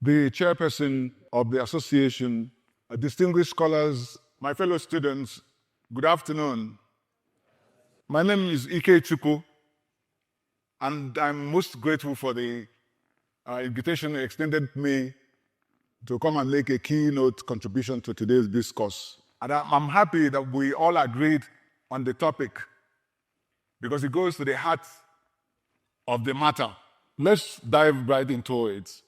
the chairperson of the association, distinguished scholars, my fellow students, good afternoon. My name is Ikechukwu, and I'm most grateful for the invitation extended me to come and make a keynote contribution to today's discourse. And I'm happy that we all agreed on the topic because it goes to the heart of the matter. Let's dive right into it.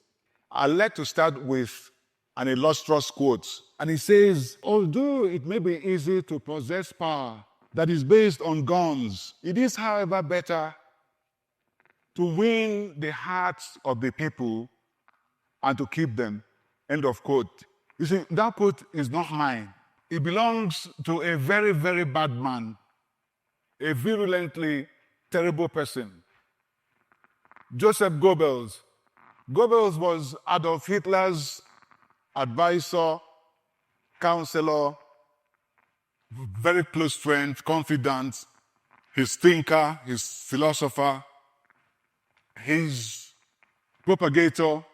I'd like to start with an illustrious quote. And it says, although it may be easy to possess power that is based on guns, it is, however, better to win the hearts of the people and to keep them. End of quote. You see, that quote is not mine. It belongs to a very, very bad man, a virulently terrible person. Joseph Goebbels. Goebbels was Adolf Hitler's advisor, counselor, very close friend, confidant, his thinker, his philosopher, his propagator,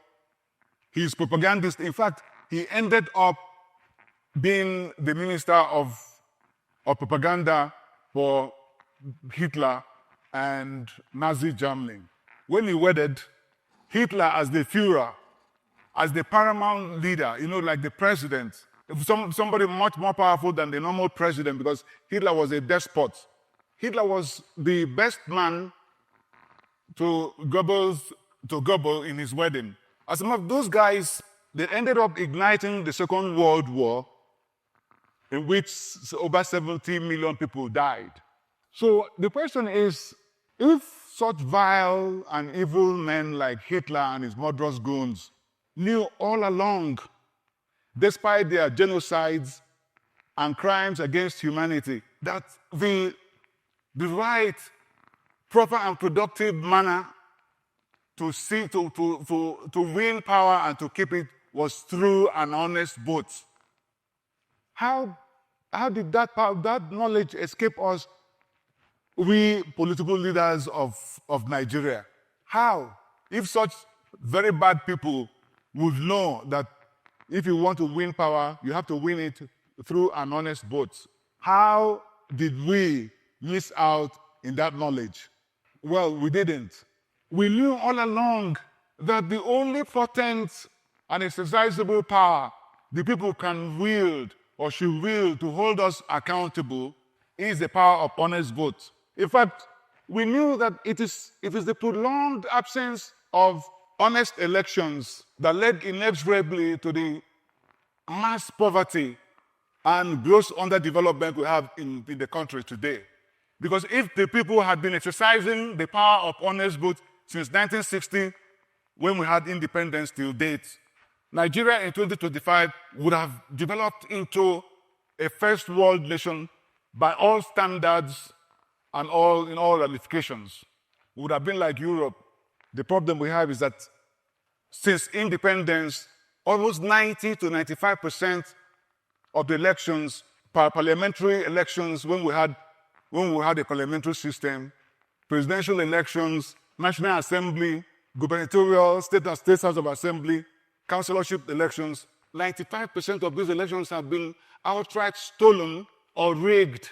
his propagandist. In fact, he ended up being the minister of propaganda for Hitler and Nazi Germany. When he wedded Hitler as the Führer, as the paramount leader, like the president, somebody much more powerful than the normal president, because Hitler was a despot. Hitler was the best man to Goebbels in his wedding. As some of those guys, they ended up igniting the Second World War, in which over 70 million people died. So the question is, if such vile and evil men like Hitler and his murderous goons knew all along, despite their genocides and crimes against humanity, that the right, proper and productive manner to win power and to keep it was through an honest vote. How did that knowledge escape us, we political leaders of Nigeria? How? If such very bad people would know that if you want to win power, you have to win it through an honest vote. How did we miss out in that knowledge? Well, we didn't. We knew all along that the only potent and exercisable power the people can wield or should wield to hold us accountable is the power of honest vote. In fact, we knew that it is the prolonged absence of honest elections that led inexorably to the mass poverty and gross underdevelopment we have in the country today. Because if the people had been exercising the power of honest vote since 1960, when we had independence till date, Nigeria in 2025 would have developed into a first world nation by all standards and in all ramifications. We would have been like Europe. The problem we have is that since independence, almost 90 to 95% of the elections, parliamentary elections, when we had a parliamentary system, presidential elections, National Assembly, gubernatorial, state and state house of assembly, councillorship elections, 95% of these elections have been outright stolen or rigged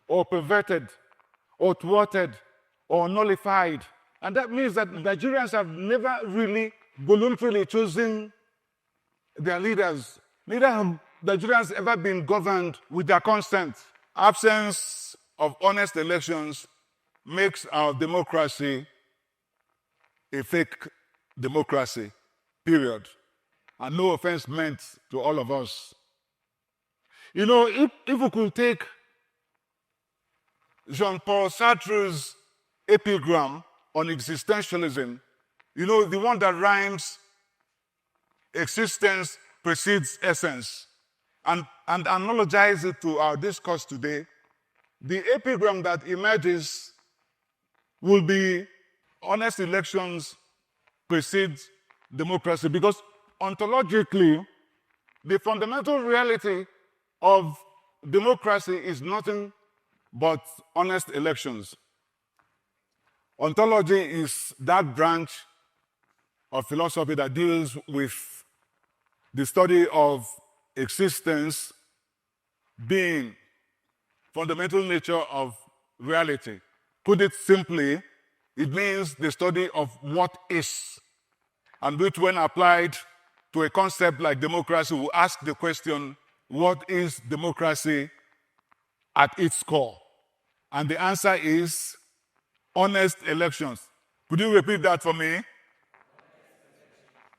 or perverted or thwarted or nullified. And that means that Nigerians have never really voluntarily chosen their leaders. Neither have Nigerians ever been governed with their consent. Absence of honest elections makes our democracy a fake democracy, period. And no offense meant to all of us. If we could take Jean-Paul Sartre's epigram on existentialism, the one that rhymes, existence precedes essence, and analogize it to our discourse today, the epigram that emerges will be honest elections precede democracy, because ontologically, the fundamental reality of democracy is nothing but honest elections. Ontology is that branch of philosophy that deals with the study of existence, being, fundamental nature of reality. Put it simply, it means the study of what is, and which, when applied to a concept like democracy, will ask the question, what is democracy at its core? And the answer is honest elections. Could you repeat that for me?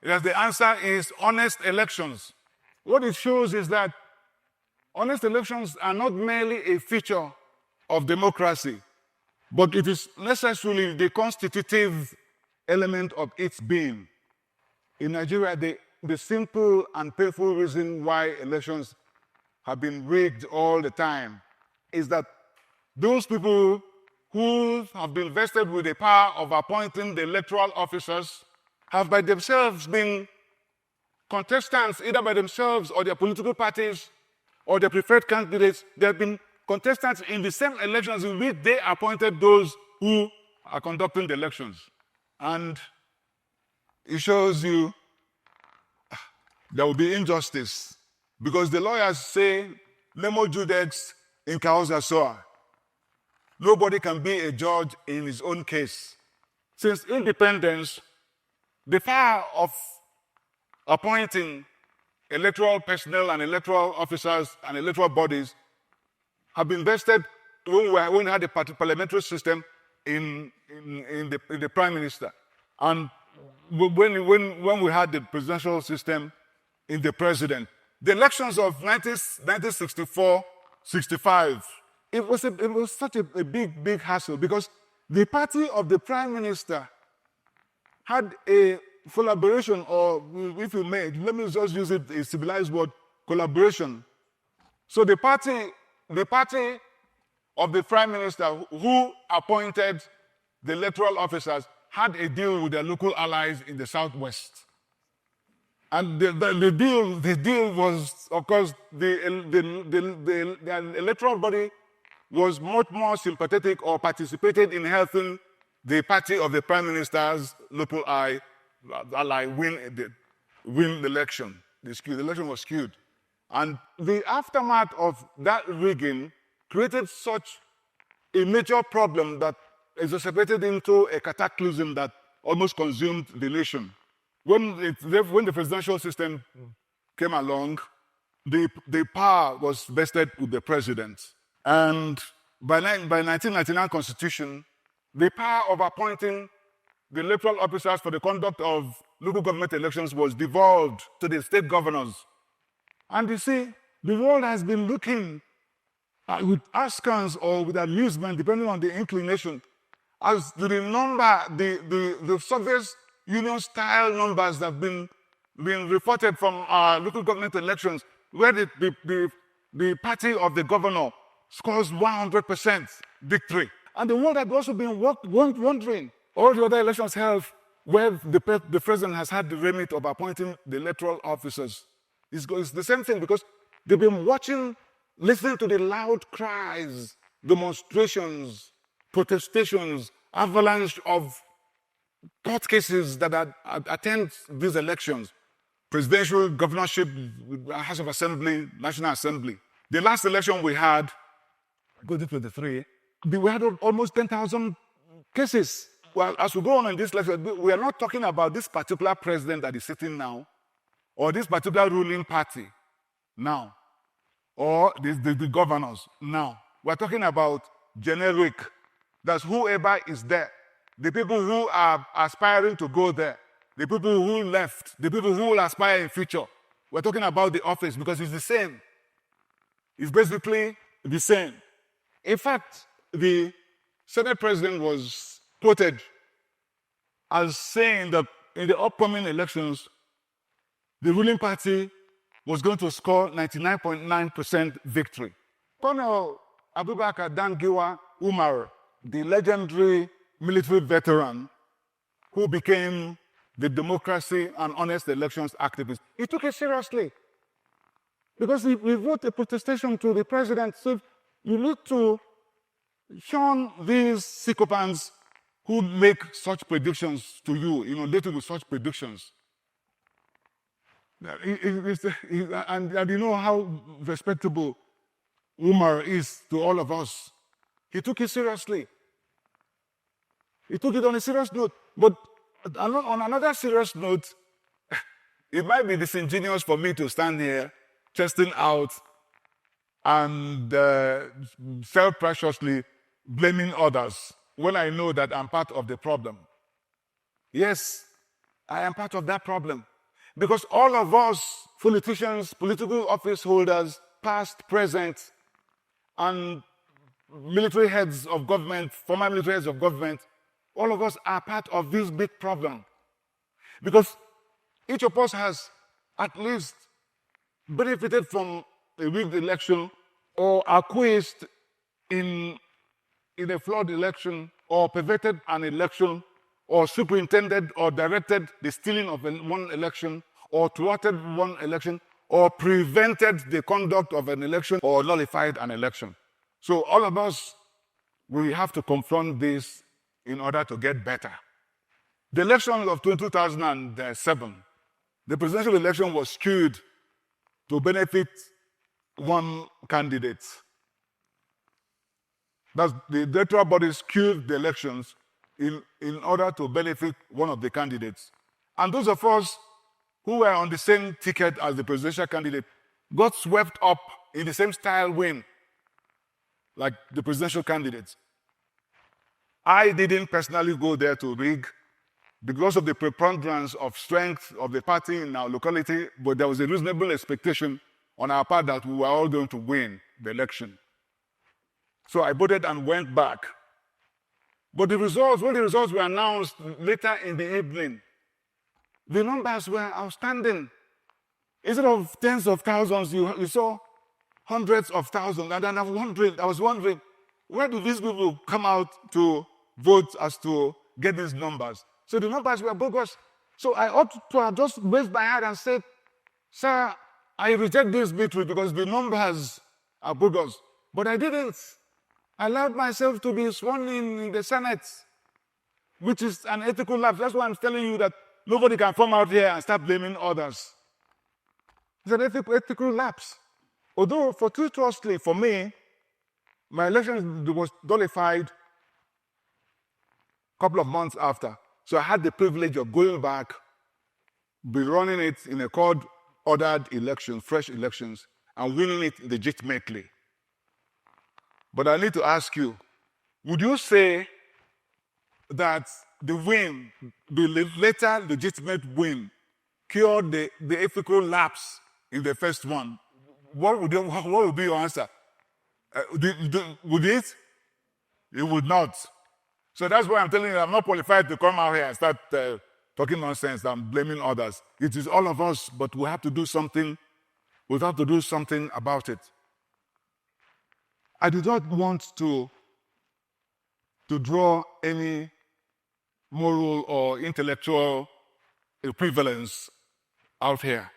Yes, the answer is honest elections. What it shows is that honest elections are not merely a feature of democracy, but it is necessarily the constitutive element of its being. In Nigeria, the simple and painful reason why elections have been rigged all the time is that those people who have been vested with the power of appointing the electoral officers have by themselves been contestants, either by themselves or their political parties or their preferred candidates. They have been contestants in the same elections in which they appointed those who are conducting the elections. And it shows you there will be injustice, because the lawyers say, nemo judex in causa sua. Nobody can be a judge in his own case. Since independence, the power of appointing electoral personnel and electoral officers and electoral bodies have been vested when we had the parliamentary system in the prime minister, and when we had the presidential system in the president. The elections of 1964-65, it was such a big hassle, because the party of the prime minister had a collaboration, or if you may, let me just use it, a civilized word, collaboration. So the party of the prime minister who appointed the electoral officers had a deal with their local allies in the southwest. And the deal was, of course, the electoral body was much more sympathetic or participated in helping the party of the prime minister's local ally win the election. The election was skewed. And the aftermath of that rigging created such a major problem that exacerbated into a cataclysm that almost consumed the nation. When the presidential system came along, the power was vested with the president. And by 1999 Constitution, the power of appointing the electoral officers for the conduct of local government elections was devolved to the state governors. And you see, the world has been looking with askance or with amusement, depending on the inclination, as the Soviet Union-style numbers that have been reported from local government elections, where the party of the governor scores 100% victory. And the world had also been wondering, all the other elections held where the president has had the remit of appointing the electoral officers. It's the same thing, because they've been watching, listening to the loud cries, demonstrations, protestations, avalanche of court cases that attend these elections. Presidential, governorship, House of Assembly, National Assembly. The last election we had, 2023, we had almost 10,000 cases. Well, as we go on in this lecture, we are not talking about this particular president that is sitting now, or this particular ruling party now, or the governors now. We're talking about generic. That's whoever is there. The people who are aspiring to go there, the people who left, the people who will aspire in future. We're talking about the office, because it's the same. It's basically the same. In fact, the Senate president was quoted as saying that in the upcoming elections, the ruling party was going to score 99.9% victory. Colonel Abubakar Dangiwa Umar, the legendary military veteran who became the democracy and honest elections activist, he took it seriously, because he wrote a protestation to the president. So you need to shun these sycophants who make such predictions to you, inundated with such predictions. And you know how respectable Umar is to all of us. He took it seriously. He took it on a serious note. But on another serious note, it might be disingenuous for me to stand here testing out and self-preciously blaming others when I know that I'm part of the problem. Yes, I am part of that problem. Because all of us, politicians, political office holders, past, present, and military heads of government, former military heads of government, all of us are part of this big problem. Because each of us has at least benefited from a rigged election or acquiesced in a flawed election or perverted an election or superintended or directed the stealing of one election or thwarted one election or prevented the conduct of an election or nullified an election. So all of us, we have to confront this in order to get better. The election of 2007, the presidential election was skewed to benefit one candidate. That's the electoral body skewed the elections in order to benefit one of the candidates. And those of us who were on the same ticket as the presidential candidate got swept up in the same style win like the presidential candidates. I didn't personally go there to rig because of the preponderance of strength of the party in our locality, but there was a reasonable expectation on our part that we were all going to win the election. So I voted and went back. But the results, when the results were announced later in the evening, the numbers were outstanding. Instead of tens of thousands, you saw hundreds of thousands. And then I was wondering, where do these people come out to vote as to get these numbers? So the numbers were bogus. So I ought to have just raised my hand and said, sir, I reject this victory because the numbers are bogus. But I didn't. I allowed myself to be sworn in the Senate, which is an ethical lapse. That's why I'm telling you that nobody can come out here and start blaming others. It's an ethical lapse. Although, fortuitously for me, my election was nullified a couple of months after. So I had the privilege of going back, be running it in a court-ordered election, fresh elections, and winning it legitimately. But I need to ask you, would you say that the win, the later legitimate win, cured the ethical lapse in the first one? What would be your answer? Would it? It would not. So that's why I'm telling you, I'm not qualified to come out here and start talking nonsense and blaming others. It is all of us, but we have to do something. We have to do something about it. I do not want to draw any moral or intellectual equivalence out here.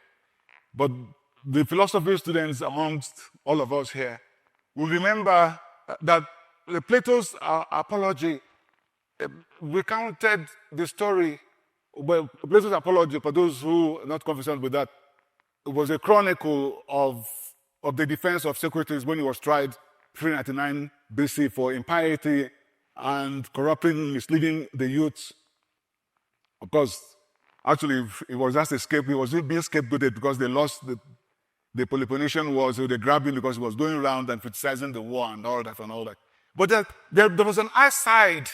But the philosophy students amongst all of us here will remember that Plato's apology recounted the story. Well, Plato's apology, for those who are not conversant with that, it was a chronicle of the defense of Socrates when he was tried 399 BC for impiety and corrupting, misleading the youths. Of course, actually, it was just he was being scapegoated because they lost the Peloponnesian war, so they grabbed him because he was going around and criticizing the war and all that. But there was an aside.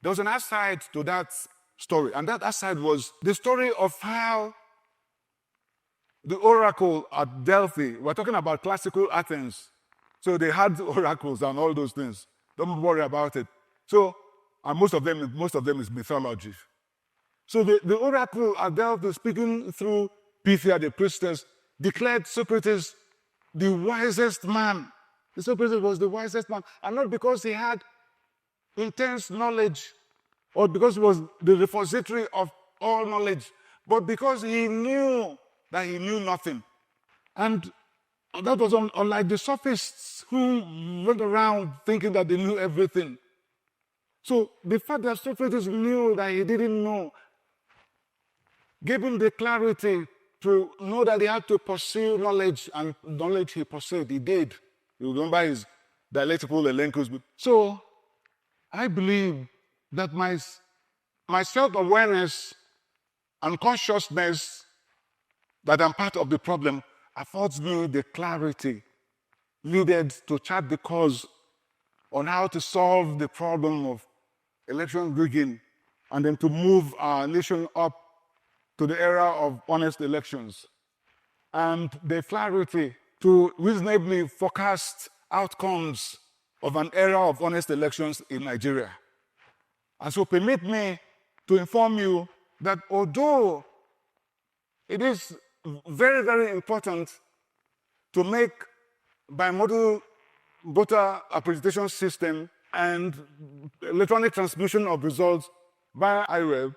There was an aside to that story, and that aside was the story of how the oracle at Delphi, we're talking about classical Athens, so they had oracles and all those things. Don't worry about it. So, and most of them is mythology. So the oracle at Delphi, speaking through Pythia, the priestess, declared Socrates the wisest man. Socrates was the wisest man, and not because he had intense knowledge or because he was the repository of all knowledge, but because he knew that he knew nothing. And that was unlike the sophists who went around thinking that they knew everything. So the fact that Socrates knew that he didn't know gave him the clarity to know that he had to pursue knowledge, and knowledge he pursued, he did. You remember his dialectical elenchus. So I believe that my self-awareness and consciousness that I'm part of the problem affords me the clarity needed to chart the course on how to solve the problem of election rigging and then to move our nation up to the era of honest elections, and the clarity to reasonably forecast outcomes of an era of honest elections in Nigeria. And so permit me to inform you that although it is very, very important to make bimodal voter accreditation system and electronic transmission of results by IREV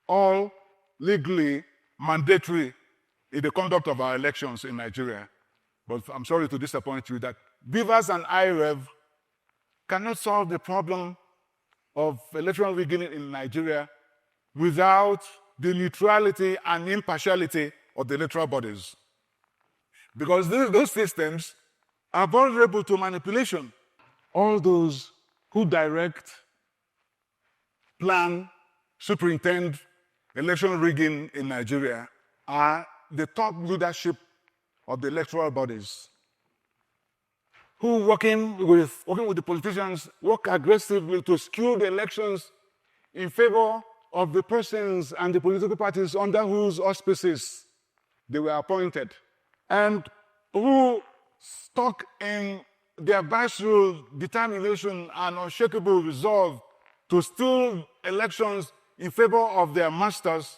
all legally mandatory in the conduct of our elections in Nigeria. But I'm sorry to disappoint you that BVAS and IREV cannot solve the problem of electoral rigging in Nigeria without the neutrality and impartiality of the electoral bodies. Because those systems are vulnerable to manipulation. All those who direct, plan, superintend election rigging in Nigeria are the top leadership of the electoral bodies, who working with the politicians, work aggressively to skew the elections in favor of the persons and the political parties under whose auspices they were appointed, and who stuck in their visceral determination and unshakable resolve to steal elections in favor of their masters,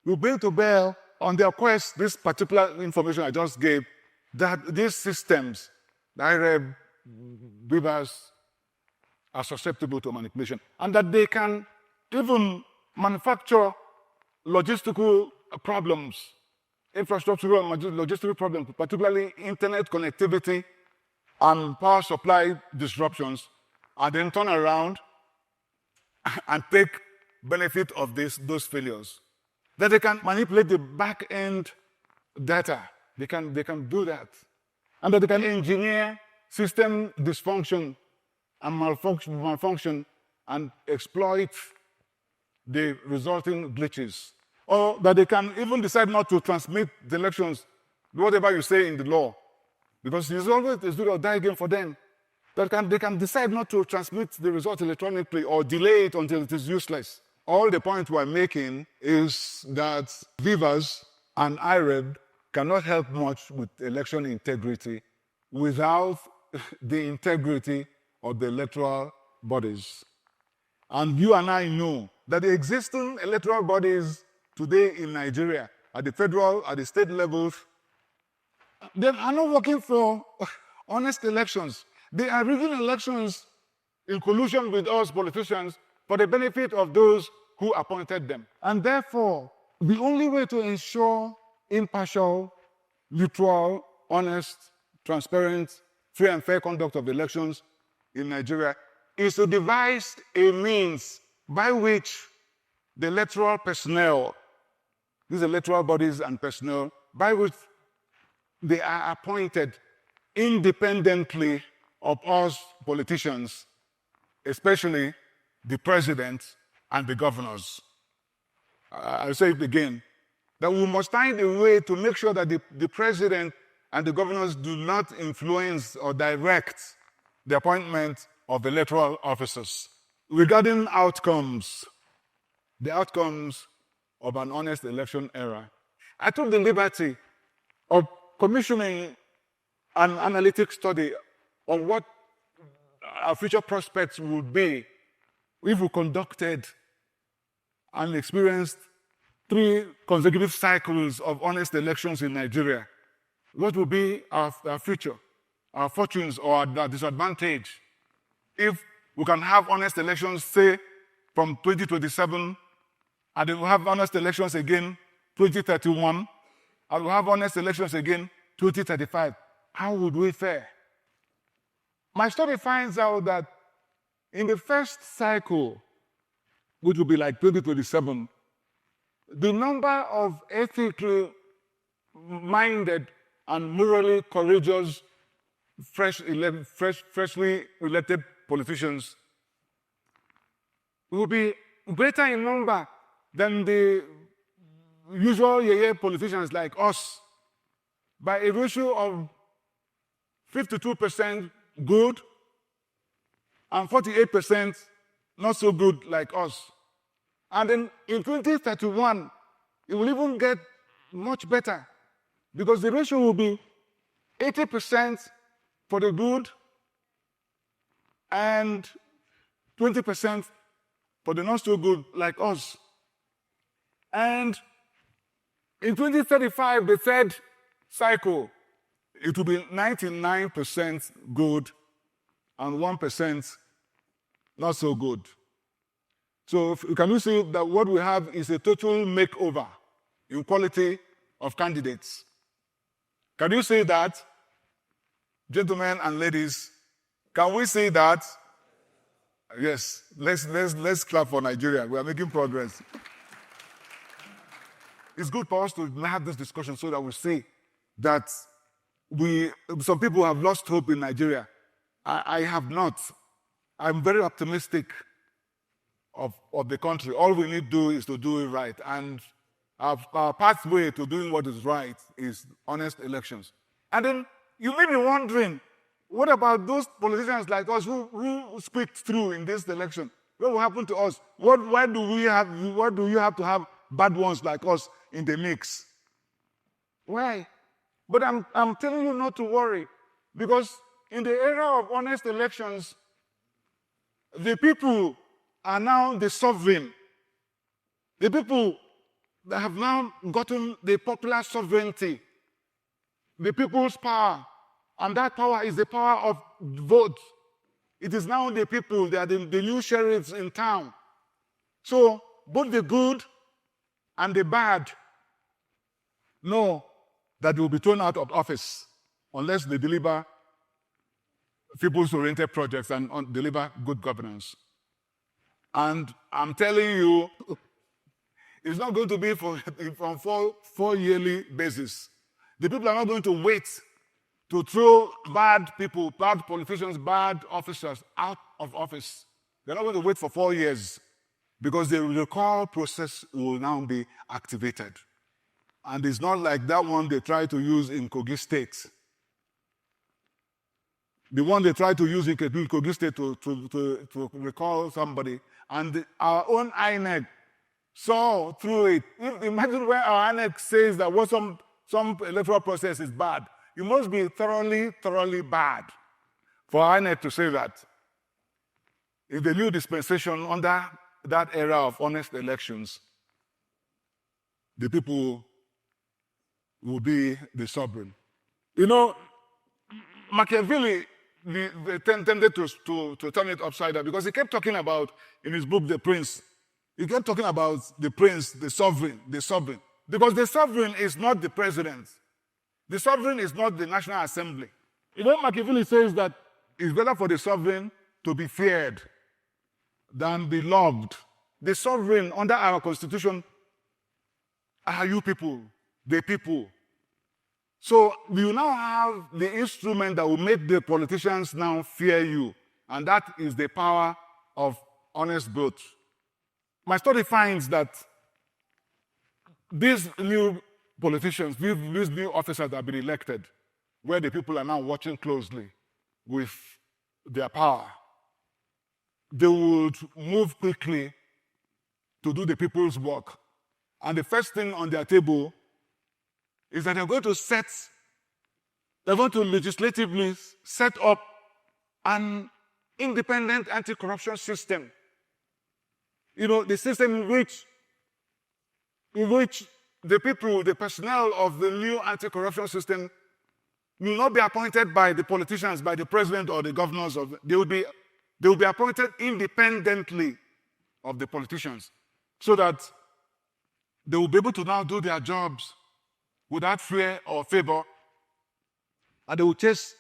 will bring to bear on their quest this particular information I just gave, that these systems, the IREB, BVAS, are susceptible to manipulation, and that they can even manufacture logistical problems, infrastructural and logistical problems, particularly internet connectivity and power supply disruptions, and then turn around and take benefit of those failures. That they can manipulate the back-end data. They can do that. And that they can engineer system dysfunction and malfunction and exploit the resulting glitches. Or that they can even decide not to transmit the elections, whatever you say in the law, because it's always a do or die game for them. That they can decide not to transmit the result electronically or delay it until it is useless. All the point we're making is that BVAS and IREB cannot help much with election integrity without the integrity of the electoral bodies. And you and I know that the existing electoral bodies today in Nigeria, at the federal, at the state levels, they are not working for honest elections. They are rigging elections in collusion with us politicians for the benefit of those who appointed them. And therefore, the only way to ensure impartial, neutral, honest, transparent, free and fair conduct of elections in Nigeria is to devise a means by which the electoral personnel, these electoral bodies and personnel, by which they are appointed independently of us politicians, especially the president and the governors. I'll say it again, that we must find a way to make sure that the president and the governors do not influence or direct the appointment of electoral officers. Regarding outcomes, the outcomes of an honest election era, I took the liberty of commissioning an analytic study on what our future prospects would be if we conducted and experienced 3 consecutive cycles of honest elections in Nigeria. What would be our future, our fortunes, or our disadvantage if we can have honest elections, say, from 2027, and then we'll have honest elections again 2031, and we'll have honest elections again 2035. How would we fare? My study finds out that in the first cycle, which will be like 2027, the number of ethically minded and morally courageous, freshly elected politicians will be greater in number than the usual politicians like us by a ratio of 52% good and 48% not so good like us. And then in 2031, it will even get much better because the ratio will be 80% for the good and 20% for the not so good like us. And in 2035, the third cycle, it will be 99% good and 1% not so good. So can you see that what we have is a total makeover in quality of candidates? Can you see that? Gentlemen and ladies, can we see that? Yes, let's clap for Nigeria. We are making progress. It's good for us to have this discussion so that we see that some people have lost hope in Nigeria. I have not. I'm very optimistic of the country. All we need to do is to do it right. And our pathway to doing what is right is honest elections. And then you may be wondering, what about those politicians like us who squeaked through in this election? What will happen to us? Why do you have to have bad ones like us in the mix? Why? But I'm telling you not to worry, because in the era of honest elections, the people are now the sovereign. The people that have now gotten the popular sovereignty, the people's power, and that power is the power of vote. It is now the people, they are the new sheriffs in town. So both the good and the bad know that they will be thrown out of office unless they deliver people's-oriented projects and deliver good governance. And I'm telling you, it's not going to be from four yearly basis. The people are not going to wait to throw bad people, bad politicians, bad officers out of office. They're not going to wait for 4 years because the recall process will now be activated. And it's not like that one they tried to use in Kogi State. The one they tried to use in Kogi State to recall somebody. And our own INEC saw through it. Imagine when our INEC says that what some electoral process is bad. You must be thoroughly, thoroughly bad for INEC to say that. In the new dispensation under that era of honest elections, the people will be the sovereign. You know, Machiavelli tended to turn it upside down because he kept talking about, in his book, The Prince, he kept talking about the prince, the sovereign. Because the sovereign is not the president. The sovereign is not the National Assembly. You know, Machiavelli says that it's better for the sovereign to be feared than be loved. The sovereign under our constitution are you people, the people. So you now have the instrument that will make the politicians now fear you, and that is the power of honest vote. My study finds that these new politicians, these new officers that have been elected, where the people are now watching closely with their power, they would move quickly to do the people's work. And the first thing on their table is that they're going to legislatively set up an independent anti-corruption system. You know, the system in which the people, the personnel of the new anti-corruption system will not be appointed by the politicians, by the president or the governors. They will be appointed independently of the politicians so that they will be able to now do their jobs without fear or favor, and they will chase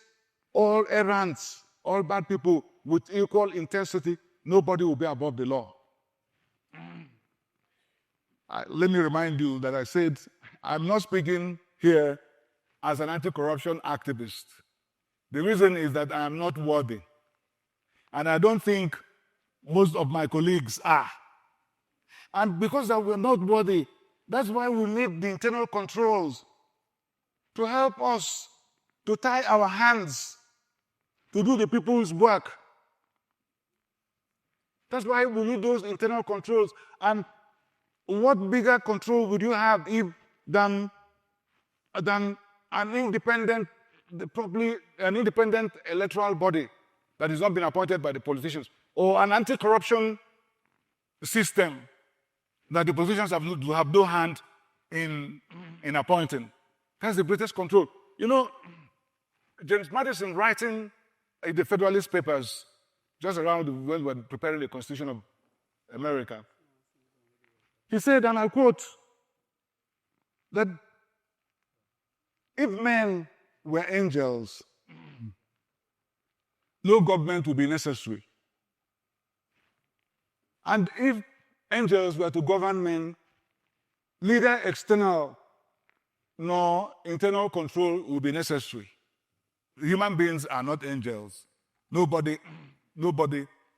all errants, all bad people with equal intensity. Nobody will be above the law. Let me remind you that I said I'm not speaking here as an anti-corruption activist. The reason is that I am not worthy. And I don't think most of my colleagues are. And because we're not worthy, that's why we need the internal controls to help us to tie our hands to do the people's work. That's why we need those internal controls. And what bigger control would you have than an independent electoral body that has not been appointed by the politicians, or an anti-corruption system that the politicians have no hand in appointing? That's the greatest control. You know, James Madison, writing in the Federalist Papers just around when we were preparing the Constitution of America, he said, and I quote, that if men were angels, no government would be necessary. And if angels were to govern men, neither external nor internal control would be necessary. Human beings are not angels. Nobody.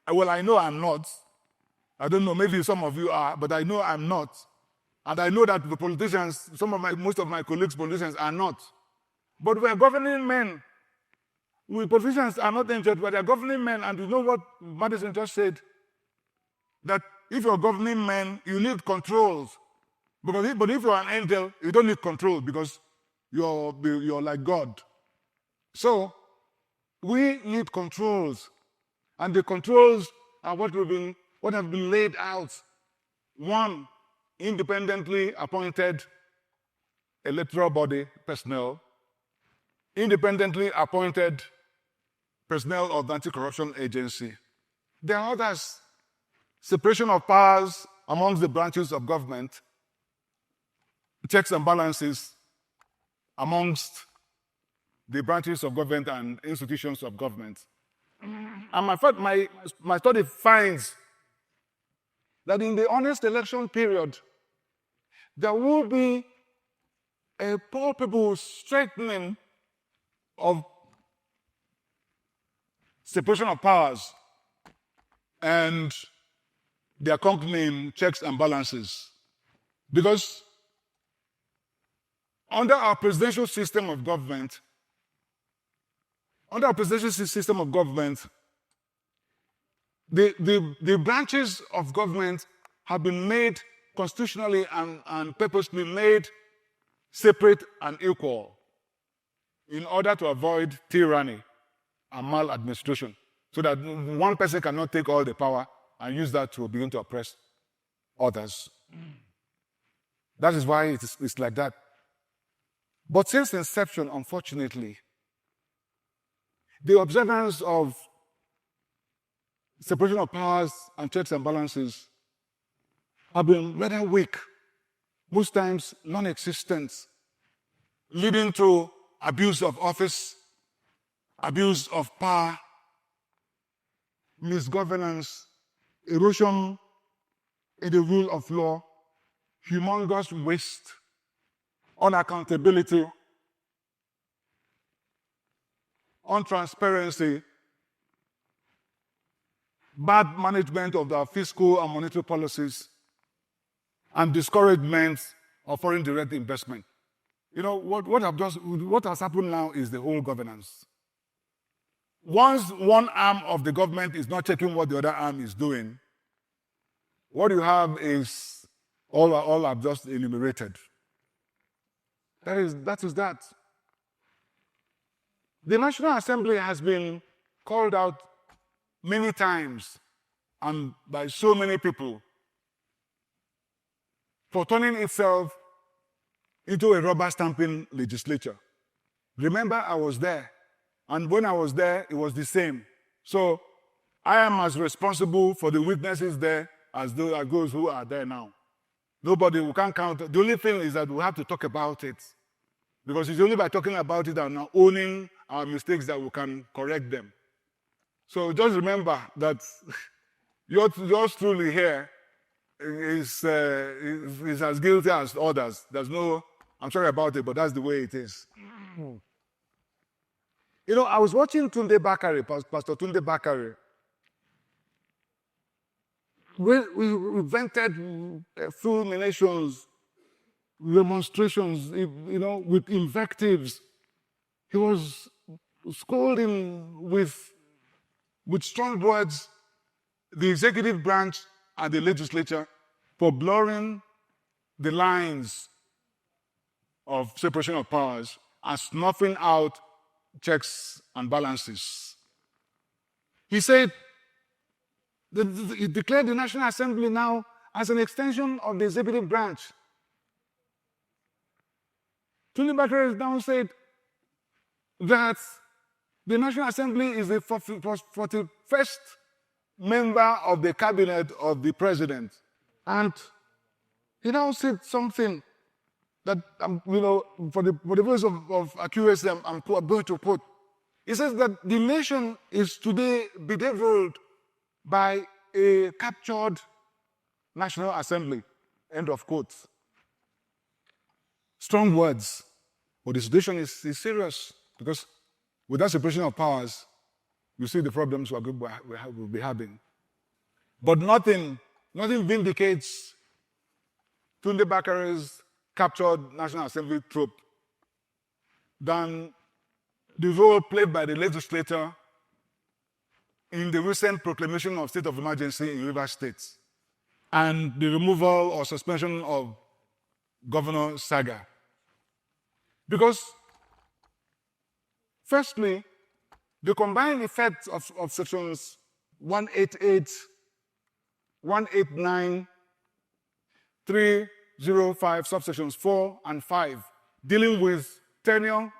Well, I know I'm not. I don't know, maybe some of you are, but I know I'm not. And I know that the politicians, most of my colleagues, politicians, are not. But we're governing men. We politicians are not angels, but they're governing men. And you know what Madison just said? That if you're governing men, you need controls. But if you're an angel, you don't need control because you're like God. So we need controls. And the controls are what have been laid out. One, independently appointed electoral body personnel, independently appointed personnel of the anti-corruption agency. There are others. Separation of powers amongst the branches of government, checks and balances amongst the branches of government and institutions of government. And my study finds that in the honest election period, there will be a palpable straightening of separation of powers and the accompanying checks and balances. Because under our presidential system of government, the branches of government have been made constitutionally and purposely made separate and equal in order to avoid tyranny and maladministration, so that one person cannot take all the power and use that to begin to oppress others. That is why it's like that. But since inception, unfortunately, the observance of separation of powers and checks and balances have been rather weak, most times non-existent, leading to abuse of office, abuse of power, misgovernance, erosion in the rule of law, humongous waste, unaccountability, untransparency, bad management of the fiscal and monetary policies, and discouragement of foreign direct investment. You know, what has happened now is the whole governance. Once one arm of the government is not checking what the other arm is doing, what you have is all I've just enumerated. That is that. The National Assembly has been called out many times and by so many people for turning itself into a rubber stamping legislature. Remember, I was there, and when I was there, it was the same. So I am as responsible for the weaknesses there as those who are there now. We can't count. The only thing is that we have to talk about it, because it's only by talking about it and owning our mistakes that we can correct them. So just remember that yours truly here is as guilty as others. There's no I'm sorry about it, but that's the way it is. You know, I was watching Tunde Bakare, Pastor Tunde Bakare. We invented fulminations, demonstrations, you know, with invectives. He was scolding with strong words the executive branch and the legislature for blurring the lines of separation of powers and snuffing out checks and balances. He said, he declared the National Assembly now as an extension of the executive branch. Tunde Bakare now said that the National Assembly is the 41st member of the cabinet of the president. And he now said something that, you know, for the purpose of accuracy, I'm going to quote. He says that the nation is today bedeviled by a captured National Assembly. End of quote. Strong words, but the situation is serious because without separation of powers, you see the problems we'll be having. But nothing vindicates Tunde Bakare's captured National Assembly troop than the role played by the legislature in the recent proclamation of state of emergency in Rivers State and the removal or suspension of Governor Saga. Because, firstly, the combined effects of sections 188, 189, 305, subsections 4 and 5, dealing with tenure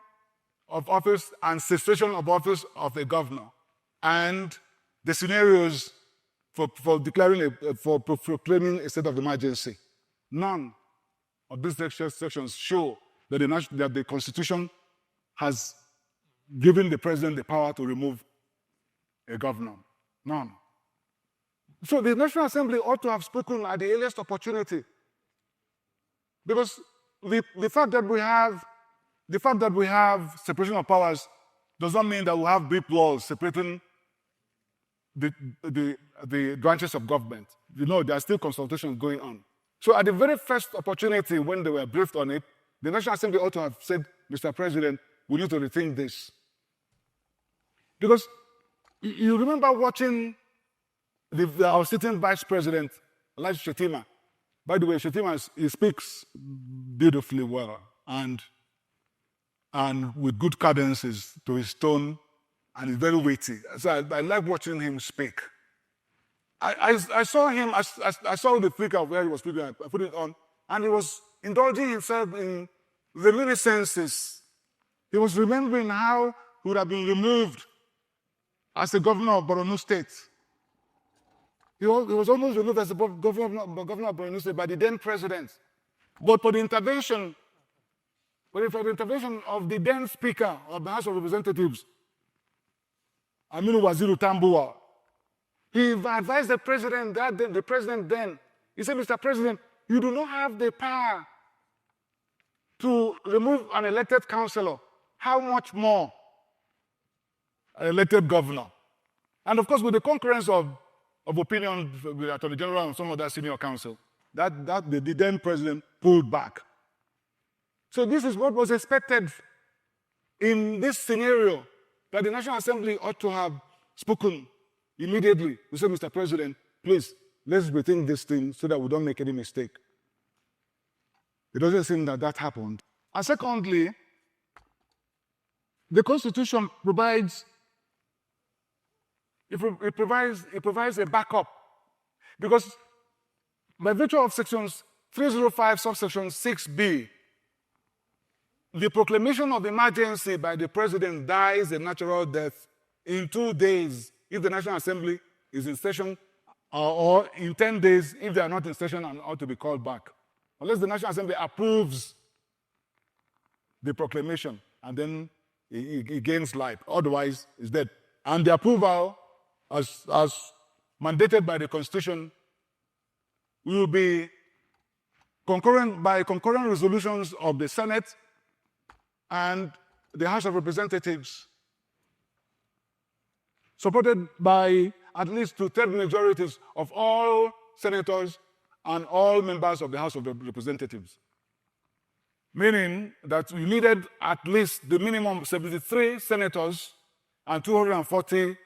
of office and cessation of office of a governor, and the scenarios for proclaiming a state of emergency. None of these sections show that the Constitution has given the president the power to remove a governor. None. So the National Assembly ought to have spoken at the earliest opportunity, because the fact that we have separation of powers does not mean that we have brick walls separating the branches of government. You know, there are still consultations going on. So at the very first opportunity when they were briefed on it, the National Assembly ought to have said, Mr. President, we need to rethink this. Because you remember watching our sitting Vice President, Elijah Shetima. By the way, Shetima, he speaks beautifully well and with good cadences to his tone, and he's very weighty. So I like watching him speak. I saw him, I saw the flicker where he was speaking, I put it on, and he was indulging himself in reminiscences. He was remembering how he would have been removed as the governor of Borno State. He was almost removed as the governor of Borno State by the then president. But for the intervention of the then Speaker of the House of Representatives, Aminu Waziri Tambuwal, he advised the president then, he said, Mr. President, you do not have the power to remove an elected councillor. How much more an elected governor? And of course, with the concurrence of opinion with the Attorney General and some other senior counsel, that the then president pulled back. So this is what was expected in this scenario, that the National Assembly ought to have spoken immediately. We said, Mr. President, please, let's rethink this thing so that we don't make any mistake. It doesn't seem that happened. And secondly, the Constitution provides a backup, because by virtue of sections 305, subsection 6b, the proclamation of emergency by the president dies a natural death in 2 days if the National Assembly is in session, or in 10 days if they are not in session and ought to be called back. Unless the National Assembly approves the proclamation, and then it gains life. Otherwise, it's dead. And the approval, as mandated by the Constitution, will be by concurrent resolutions of the Senate and the House of Representatives, supported by at least 2/3 majorities of all senators and all members of the House of Representatives. Meaning that we needed at least the minimum 73 senators and 240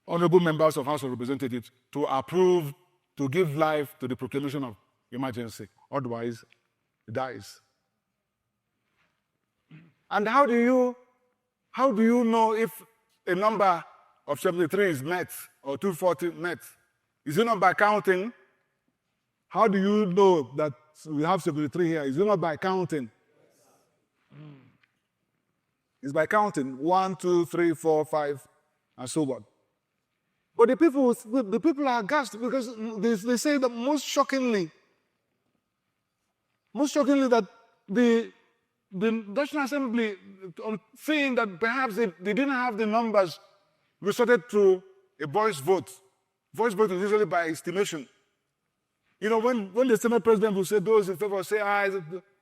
honorable members of House of Representatives to approve, to give life to the proclamation of emergency. Otherwise, it dies. And how do you know if a number of 73 is met or 240 met? Is it not by counting? How do you know that we have 73 here? Is it not by counting? It's by counting 1, 2, 3, 4, 5, and so on. But the people are aghast because they say that most shockingly that the National Assembly, saying that perhaps they didn't have the numbers, resorted to a voice vote. Voice vote is usually by estimation. You know, when the Senate President will say those in favor say aye,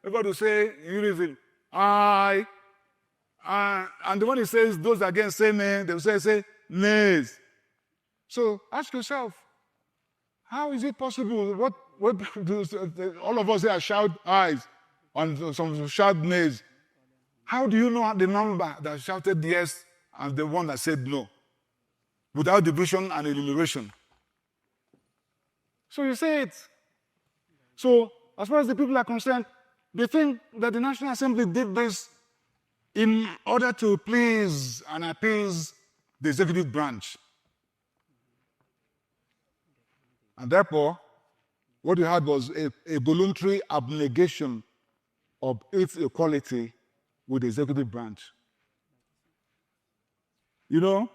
everybody will say unison, aye. And when he says those against say nay, they will say nays. So ask yourself, how is it possible? What all of us here shout ayes, and some shout nays. How do you know the number that shouted yes and the one that said no, without division and enumeration? So you say it. So as far as the people are concerned, they think that the National Assembly did this in order to please and appease the executive branch. And therefore, what you had was a voluntary abnegation of its equality with the executive branch. You know,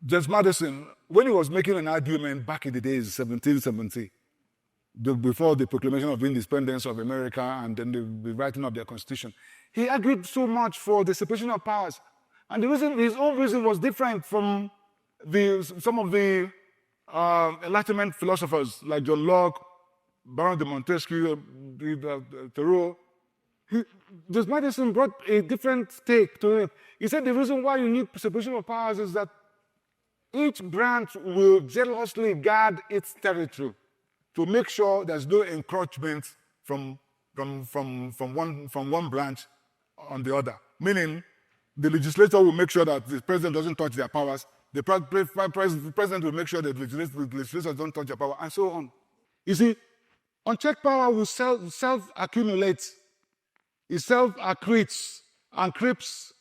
James Madison, when he was making an argument back in the days, 1770, before the proclamation of independence of America and then the writing of their Constitution, he argued so much for the separation of powers. And the reason, his own reason was different from some of the Enlightenment philosophers like John Locke, Baron de Montesquieu, Thoreau. James Madison brought a different take to it. He said the reason why you need separation of powers is that each branch will jealously guard its territory to make sure there's no encroachment from one branch on the other. Meaning, the legislature will make sure that the president doesn't touch their powers. The president will make sure that the legislators don't touch their power, and so on. You see, unchecked power will self-accumulate. It self-accretes and creeps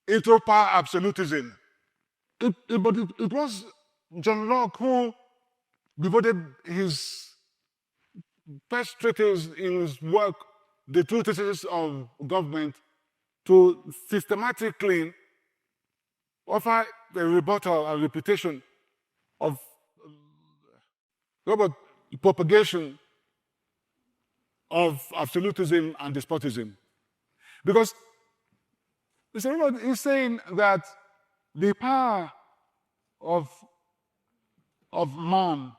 into power absolutism. But it was John Locke who devoted his first treatise in his work, The Two Theses of Government, to systematically offer a rebuttal and reputation of propagation of absolutism and despotism. Because he's saying that the power of man,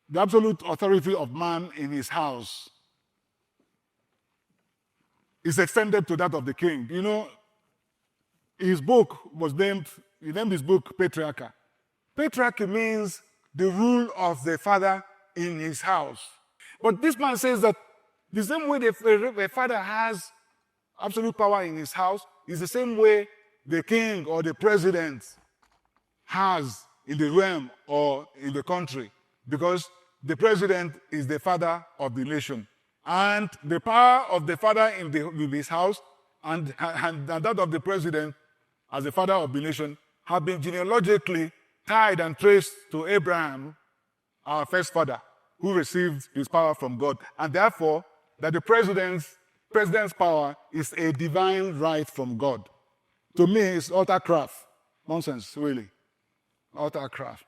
the absolute authority of man in his house, is extended to that of the king. You know, his book was named his book Patriarchy. Patriarchy means the rule of the father in his house. But this man says that the same way the father has absolute power in his house is the same way the king or the president has in the realm or in the country, because the president is the father of the nation. And the power of the father in his house and that of the president as the father of the nation have been genealogically tied and traced to Abraham, our first father, who received his power from God. And therefore, that the president's power is a divine right from God. To me, it's utter craft. Nonsense, really. Utter craft.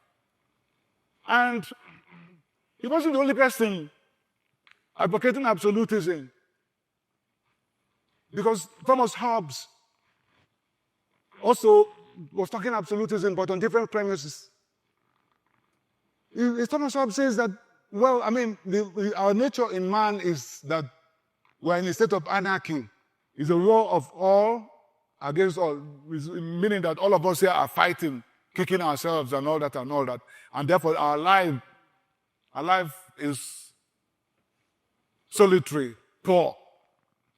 And he wasn't the only person advocating absolutism, because Thomas Hobbes also was talking absolutism, but on different premises. Thomas Hobbes says that Well, I mean, our nature in man is that we're in a state of anarchy. It's a war of all against all, meaning that all of us here are fighting, kicking ourselves and all that and all that. And therefore our life is solitary, poor,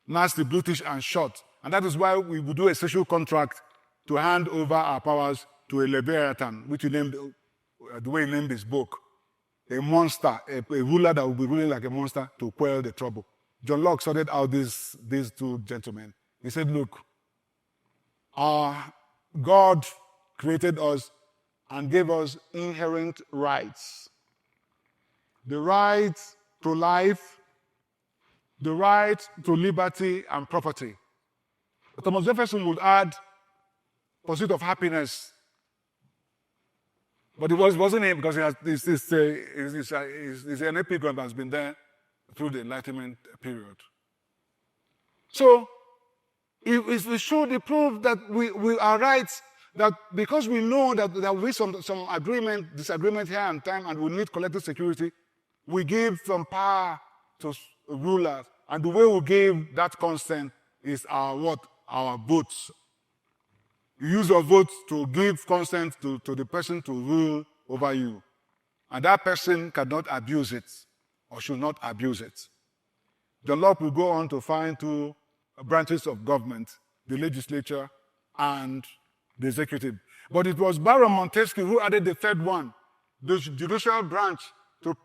nasty, brutish, and short. And that is why we would do a social contract to hand over our powers to a Leviathan, which he named, the way he named his book, a monster, a ruler that will be ruling like a monster to quell the trouble. John Locke sorted out these two gentlemen. He said, look, our God created us and gave us inherent rights. The right to life, the right to liberty and property. Thomas Jefferson would add pursuit of happiness. But it wasn't him, because it's an epigram that's been there through the Enlightenment period. So, it should prove that we are right, that because we know that there will be some disagreement here and time, and we need collective security, we give some power to rulers. And the way we give that consent is our votes. You use your votes to give consent to the person to rule over you. And that person cannot abuse it, or should not abuse it. John Locke will go on to find two branches of government, the legislature and the executive. But it was Baron Montesquieu who added the third one, the judicial branch, to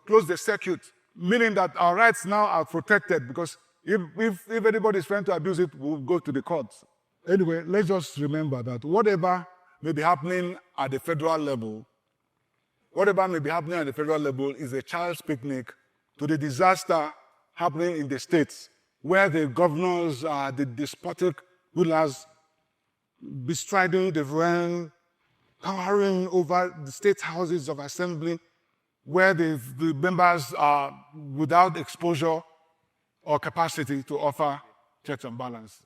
close the circuit, meaning that our rights now are protected, because if anybody is trying to abuse it, we'll go to the courts. Anyway, let's just remember that whatever may be happening at the federal level, is a child's picnic to the disaster happening in the states, where the governors are the despotic rulers bestriding the realm, towering over the state houses of assembly, where the members are without exposure or capacity to offer checks and balance.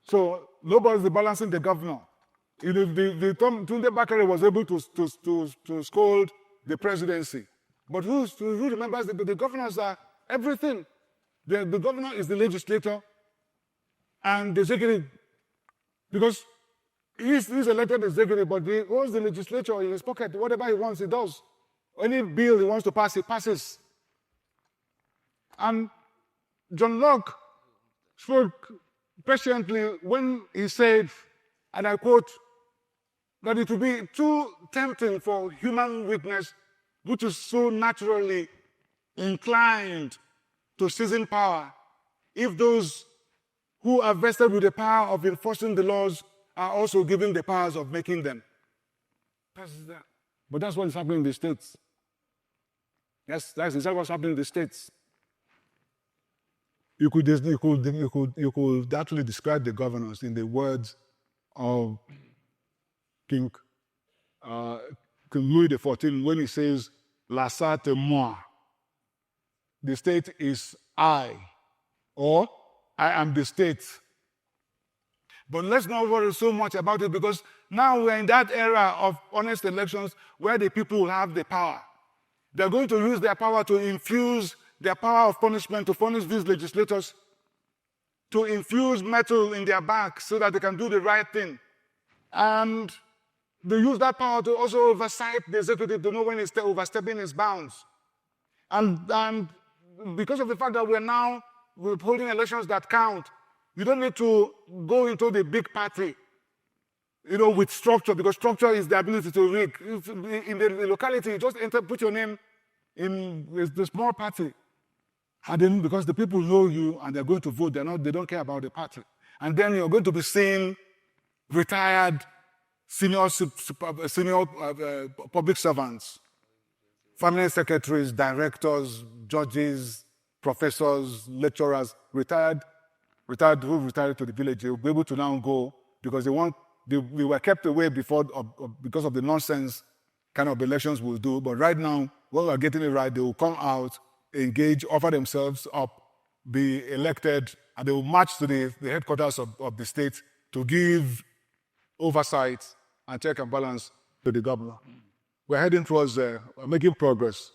So nobody's balancing the governor. Tunde Bakare was able to scold the presidency. But who remembers the governors are everything? The governor is the legislator and the executive. Because he's elected executive, but he owns the legislature in his pocket. Whatever he wants, he does. Any bill he wants to pass, he passes. And John Locke spoke patiently when he said, and I quote, that it would be too tempting for human weakness, which is so naturally inclined to seizing power, if those who are vested with the power of enforcing the laws are also given the powers of making them. But that's what is happening in the States. Yes, that's exactly what's happening in the States. You could actually describe the governors in the words of King Louis XIV when he says, "La sate moi." The state is I, or I am the state. But let's not worry so much about it, because now we're in that era of honest elections where the people will have the power. They're going to use their power to infuse their power of punishment, to punish these legislators, to infuse metal in their back so that they can do the right thing. And they use that power to also oversight the executive, to know when it's overstepping its bounds. And because of the fact that we're holding elections that count, you don't need to go into the big party, with structure, because structure is the ability to rig. In the locality, you just put your name in the small party. And then, because the people know you and they're going to vote, they don't care about the party. And then you're going to be seeing retired senior public servants, family secretaries, directors, judges, professors, lecturers, retired who retired to the village. They'll be able to now go, because we were kept away before because of the nonsense kind of elections we'll do. But right now, when we're getting it right, they will come out, engage, offer themselves up, be elected, and they will march to the headquarters of the state to give oversight and check and balance to the governor. we're heading towards making progress.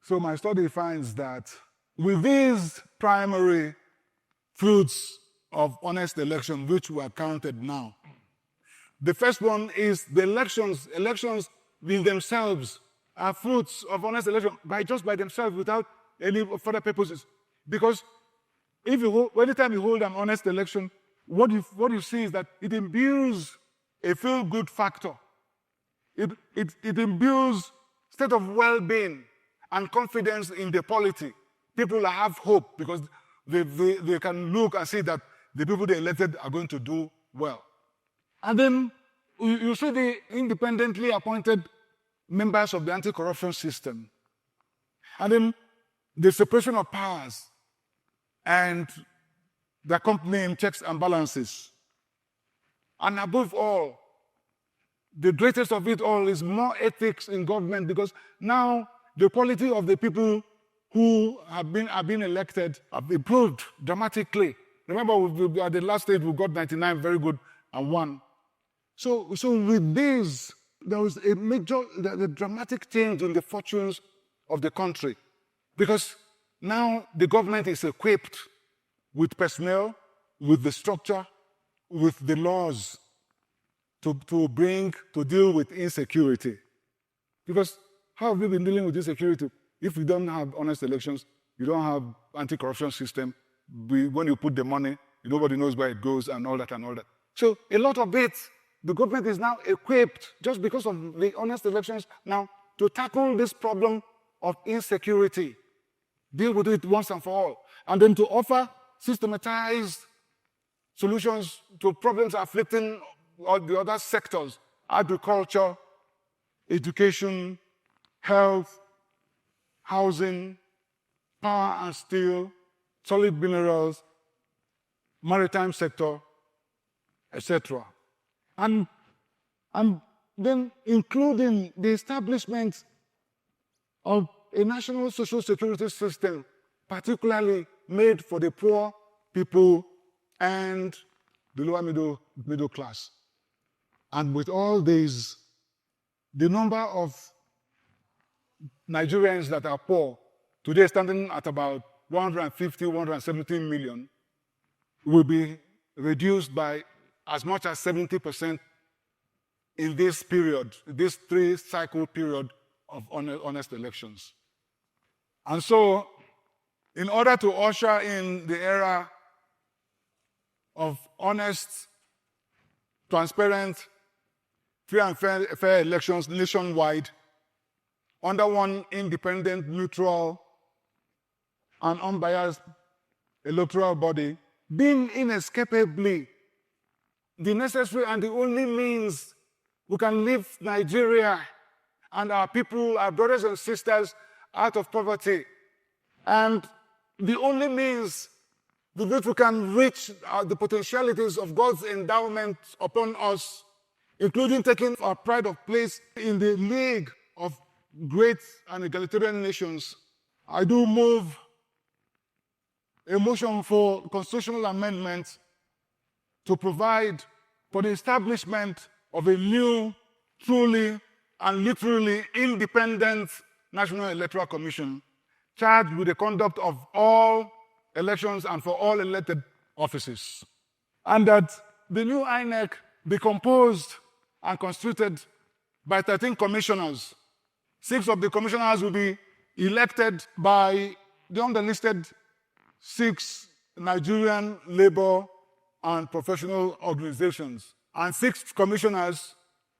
So my study finds that with these primary fruits of honest election, which were counted now, the first one is the elections. Elections in themselves are fruits of honest election just by themselves without any further purposes. Because anytime you hold an honest election, what you see is that it imbues a feel-good factor. It imbues state of well-being and confidence in the polity. People have hope because they can look and see that the people they elected are going to do well. And then you see the independently appointed members of the anti-corruption system. And then the separation of powers and the accompanying checks and balances. And above all, the greatest of it all is more ethics in government, because now the quality of the people who have been elected have improved dramatically. Remember, at the last stage, we got 99 very good and 1. So with this, there was a dramatic change in the fortunes of the country, because now the government is equipped with personnel, with the structure, with the laws to deal with insecurity. Because how have we been dealing with insecurity? If we don't have honest elections, you don't have anti-corruption system. When you put the money, nobody knows where it goes and all that and all that. So a lot of it, the government is now equipped, just because of the honest elections now, to tackle this problem of insecurity, deal with it once and for all, and then to offer systematized solutions to problems afflicting all the other sectors: agriculture, education, health, housing, power and steel, solid minerals, maritime sector, etc. And then including the establishment of a national social security system, particularly made for the poor people and the lower middle class. And with all these, the number of Nigerians that are poor, today standing at about 150, 170 million, will be reduced by as much as 70% in this period, this 3-cycle period of honest elections. And so, in order to usher in the era of honest, transparent, free and fair elections nationwide, under one independent, neutral, and unbiased electoral body, being inescapably the necessary and the only means we can lift Nigeria and our people, our brothers and sisters, out of poverty, and the only means with which we can reach the potentialities of God's endowment upon us, including taking our pride of place in the league of great and egalitarian nations. I do move a motion for constitutional amendment to provide for the establishment of a new, truly and literally independent National Electoral Commission charged with the conduct of all elections and for all elected offices. And that the new INEC be composed and constituted by 13 commissioners. 6 of the commissioners will be elected by the underlisted 6 Nigerian labor and professional organizations. And 6 commissioners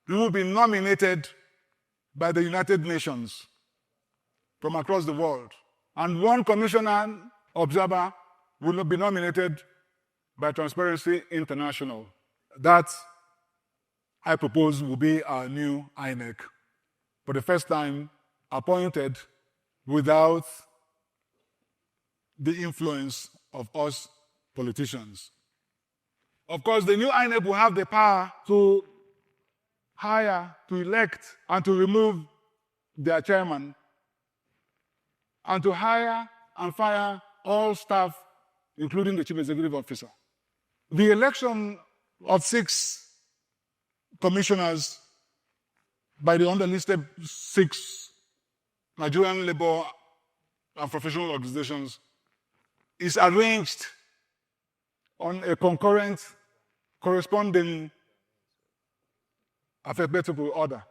will be nominated by the United Nations from across the world. And 1 commissioner observer will be nominated by Transparency International. That, I propose, will be our new INEC, for the first time appointed without the influence of us politicians. Of course, the new INEC will have the power to hire, to elect, and to remove their chairman, and to hire and fire all staff, including the chief executive officer. The election of 6 commissioners by the underlisted 6 Nigerian labor and professional organizations is arranged on a concurrent, corresponding, alphabetical order.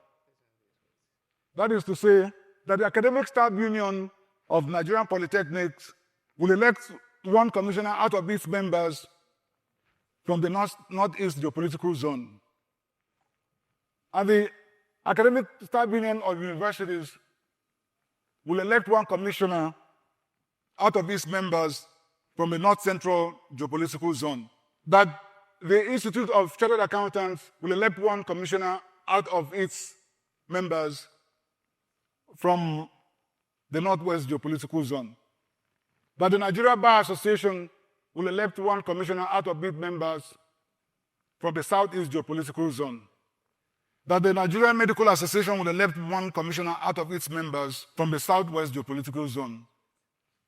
That is to say that the Academic Staff Union of Nigerian Polytechnics will elect 1 commissioner out of its members from the Northeast geopolitical zone. And the Academic Staff Union of Universities will elect 1 commissioner out of its members from the North Central geopolitical zone. That the Institute of Chartered Accountants will elect 1 commissioner out of its members from the Northwest geopolitical zone. That the Nigeria Bar Association will elect 1 commissioner out of its members from the Southeast geopolitical zone. That the Nigerian Medical Association will elect 1 commissioner out of its members from the Southwest geopolitical zone.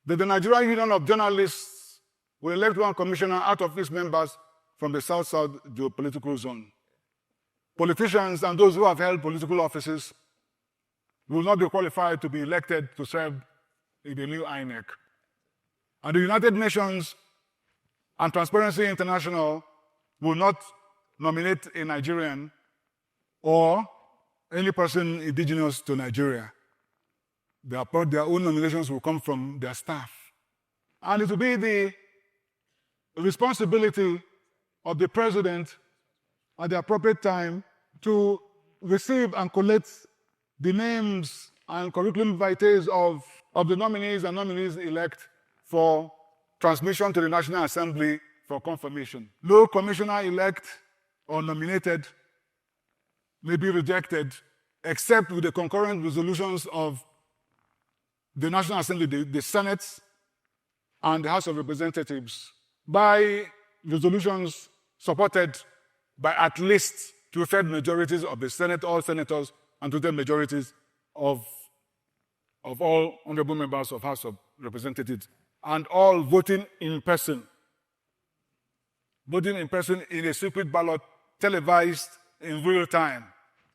That the Nigerian Union of Journalists will elect 1 commissioner out of its members from the South-South geopolitical zone. Politicians and those who have held political offices will not be qualified to be elected to serve in the new INEC. And the United Nations and Transparency International will not nominate a Nigerian or any person indigenous to Nigeria. Their own nominations will come from their staff. And it will be the responsibility of the president at the appropriate time to receive and collect the names and curriculum vitae of the nominees and nominees-elect for transmission to the National Assembly for confirmation. No commissioner-elect or nominated may be rejected except with the concurrent resolutions of the National Assembly, the Senate, and the House of Representatives by resolutions supported by at least 2/3 majorities of the Senate, all senators, and 2/3 majorities of all honorable members of House of Representatives, and all voting in person. Voting in person in a secret ballot televised in real time.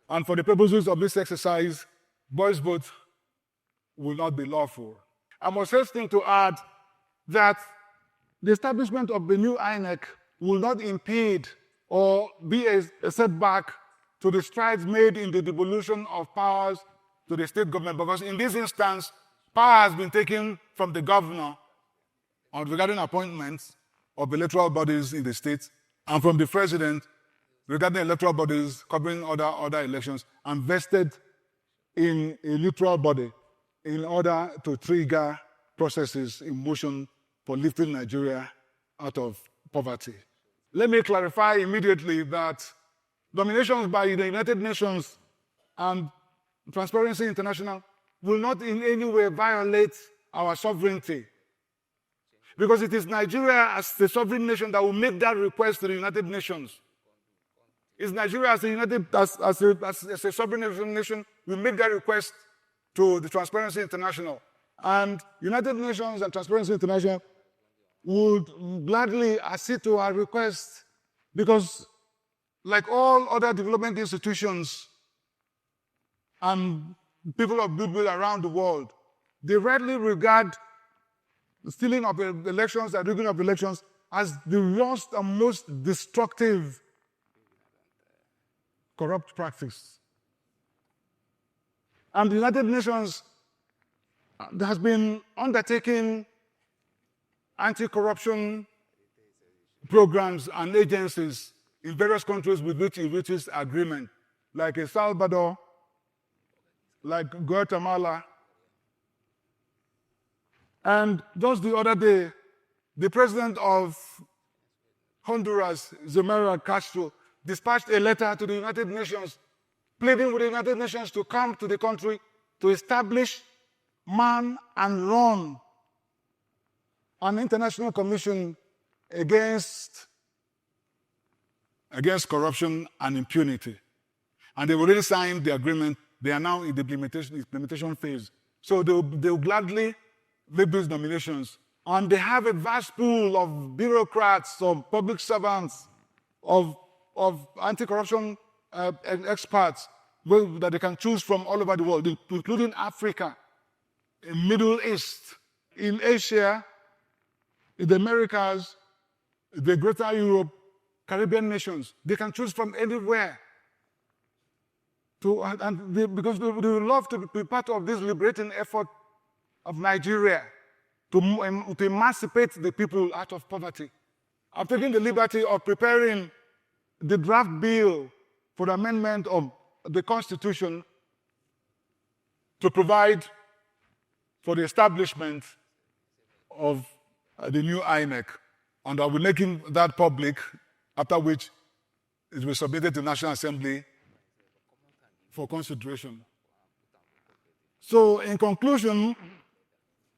And for the purposes of this exercise, voice vote will not be lawful. I must hasten to add that the establishment of the new INEC will not impede or be a setback to the strides made in the devolution of powers to the state government, because in this instance, power has been taken from the governor regarding appointments of electoral bodies in the state, and from the president regarding electoral bodies covering other elections, and vested in a neutral body in order to trigger processes in motion for lifting Nigeria out of poverty. Let me clarify immediately that nominations by the United Nations and Transparency International will not in any way violate our sovereignty, because it is Nigeria as the sovereign nation that will make that request to the United Nations. It's Nigeria as a sovereign nation will make that request to the Transparency International. And United Nations and Transparency International would gladly accede to our request, because like all other development institutions and people of goodwill around the world, they rightly regard the stealing of elections and rigging of elections as the worst and most destructive corrupt practice. And the United Nations has been undertaking anti-corruption programs and agencies in various countries with which it reaches agreement, like El Salvador, like Guatemala. And just the other day, the president of Honduras, Xiomara Castro, dispatched a letter to the United Nations pleading with the United Nations to come to the country to establish, man, and run an international commission against corruption and impunity. And they've already signed the agreement. They are now in the implementation phase. So they'll gladly make these nominations. And they have a vast pool of bureaucrats, of public servants, of anti-corruption experts that they can choose from all over the world, including Africa, in Middle East, in Asia, in the Americas, the Greater Europe, Caribbean nations. They can choose from anywhere. Because they would love to be part of this liberating effort of Nigeria to emancipate the people out of poverty. I've taken the liberty of preparing the draft bill for the amendment of the Constitution to provide for the establishment of the new INEC. And I'll be making that public, after which it will be submitted to the National Assembly for consideration. So, in conclusion,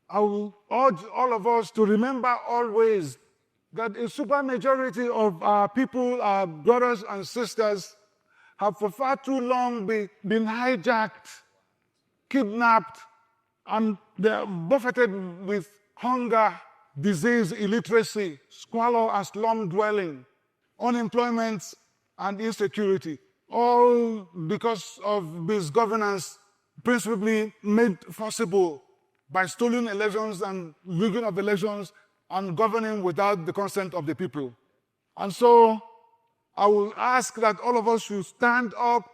I will urge all of us to remember always that a supermajority of our people, our brothers and sisters, have for far too long been hijacked, kidnapped, and they're buffeted with hunger, disease, illiteracy, squalor and slum dwelling, unemployment and insecurity, all because of misgovernance principally made possible by stolen elections and rigging of elections and governing without the consent of the people. And so I will ask that all of us should stand up,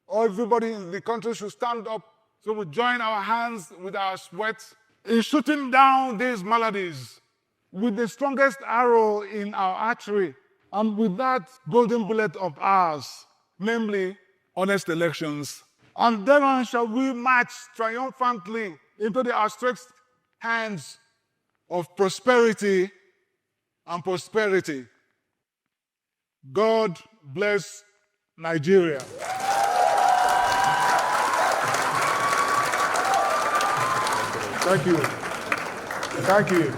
or everybody in the country should stand up, so we join our hands with our sweat in shooting down these maladies with the strongest arrow in our archery and with that golden bullet of ours, namely honest elections. And then shall we march triumphantly into the outstretched hands of prosperity and prosperity. God bless Nigeria. Thank you. Thank you.